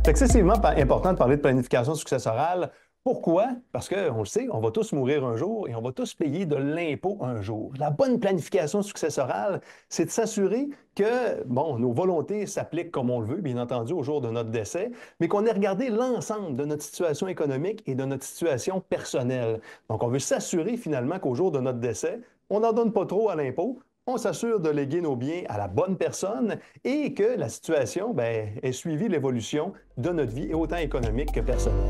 C'est excessivement important de parler de planification successorale. Pourquoi? Parce qu'on le sait, on va tous mourir un jour et on va tous payer de l'impôt un jour. La bonne planification successorale, c'est de s'assurer que, bon, nos volontés s'appliquent comme on le veut, bien entendu, au jour de notre décès, mais qu'on ait regardé l'ensemble de notre situation économique et de notre situation personnelle. Donc, on veut s'assurer finalement qu'au jour de notre décès, on n'en donne pas trop à l'impôt, on s'assure de léguer nos biens à la bonne personne et que la situation ait suivi l'évolution de notre vie, autant économique que personnelle.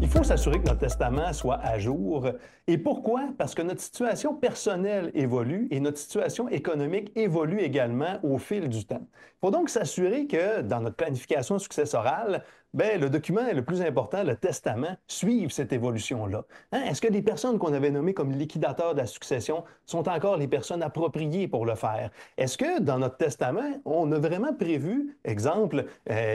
Il faut s'assurer que notre testament soit à jour. Et pourquoi? Parce que notre situation personnelle évolue et notre situation économique évolue également au fil du temps. Il faut donc s'assurer que dans notre planification successorale, le document le plus important, le testament, suive cette évolution-là. Est-ce que les personnes qu'on avait nommées comme liquidateurs de la succession sont encore les personnes appropriées pour le faire? Est-ce que dans notre testament, on a vraiment prévu, exemple,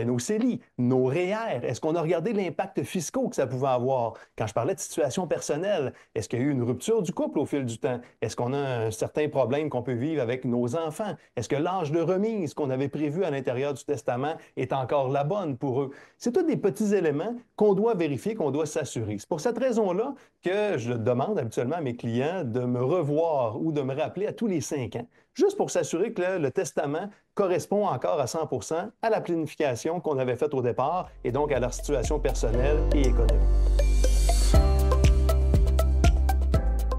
nos CELI, nos REER? Est-ce qu'on a regardé l'impact fiscal que ça pouvait avoir? Quand je parlais de situation personnelle, est-ce qu'il y a eu une rupture du couple au fil du temps? Est-ce qu'on a un certain problème qu'on peut vivre avec nos enfants? Est-ce que l'âge de remise qu'on avait prévu à l'intérieur du testament est encore la bonne pour eux? C'est tous des petits éléments qu'on doit vérifier, qu'on doit s'assurer. C'est pour cette raison-là que je demande habituellement à mes clients de me revoir ou de me rappeler à tous les 5 ans, juste pour s'assurer que le testament correspond encore à 100% à la planification qu'on avait faite au départ et donc à leur situation personnelle et économique.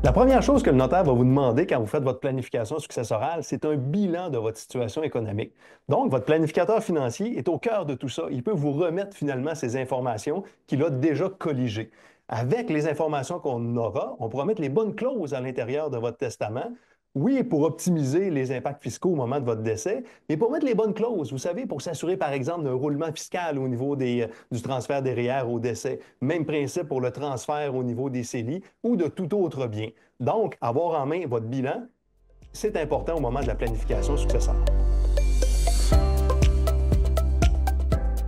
La première chose que le notaire va vous demander quand vous faites votre planification successorale, c'est un bilan de votre situation économique. Donc, votre planificateur financier est au cœur de tout ça. Il peut vous remettre finalement ces informations qu'il a déjà colligées. Avec les informations qu'on aura, on pourra mettre les bonnes clauses à l'intérieur de votre testament. Oui, pour optimiser les impacts fiscaux au moment de votre décès, mais pour mettre les bonnes clauses, vous savez, pour s'assurer, par exemple, d'un roulement fiscal au niveau du transfert des REER au décès. Même principe pour le transfert au niveau des CELI ou de tout autre bien. Donc, avoir en main votre bilan, c'est important au moment de la planification successorale.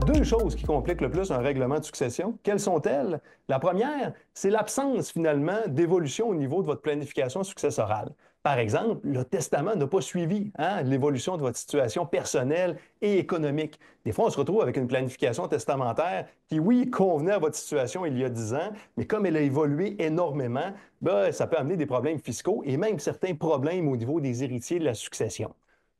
Deux choses qui compliquent le plus un règlement de succession. Quelles sont-elles? La première, c'est l'absence finalement d'évolution au niveau de votre planification successorale. Par exemple, le testament n'a pas suivi l'évolution de votre situation personnelle et économique. Des fois, on se retrouve avec une planification testamentaire qui, oui, convenait à votre situation il y a 10 ans, mais comme elle a évolué énormément, ça peut amener des problèmes fiscaux et même certains problèmes au niveau des héritiers de la succession.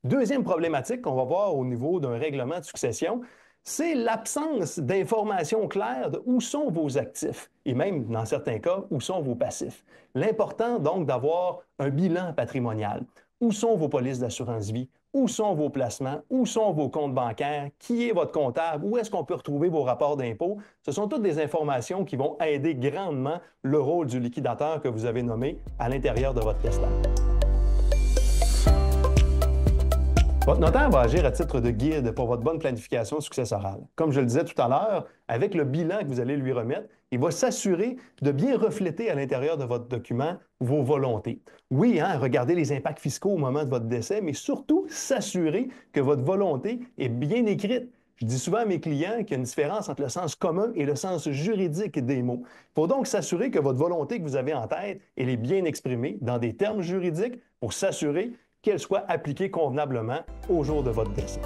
Deuxième problématique qu'on va voir au niveau d'un règlement de succession, c'est l'absence d'informations claires de où sont vos actifs et même, dans certains cas, où sont vos passifs. L'important, donc, d'avoir un bilan patrimonial. Où sont vos polices d'assurance vie? Où sont vos placements? Où sont vos comptes bancaires? Qui est votre comptable? Où est-ce qu'on peut retrouver vos rapports d'impôts? Ce sont toutes des informations qui vont aider grandement le rôle du liquidateur que vous avez nommé à l'intérieur de votre testament. Votre notaire va agir à titre de guide pour votre bonne planification successorale. Comme je le disais tout à l'heure, avec le bilan que vous allez lui remettre, il va s'assurer de bien refléter à l'intérieur de votre document vos volontés. Oui, regardez les impacts fiscaux au moment de votre décès, mais surtout s'assurer que votre volonté est bien écrite. Je dis souvent à mes clients qu'il y a une différence entre le sens commun et le sens juridique des mots. Il faut donc s'assurer que votre volonté que vous avez en tête, elle est bien exprimée dans des termes juridiques pour s'assurer qu'elle soit appliquée convenablement au jour de votre décès.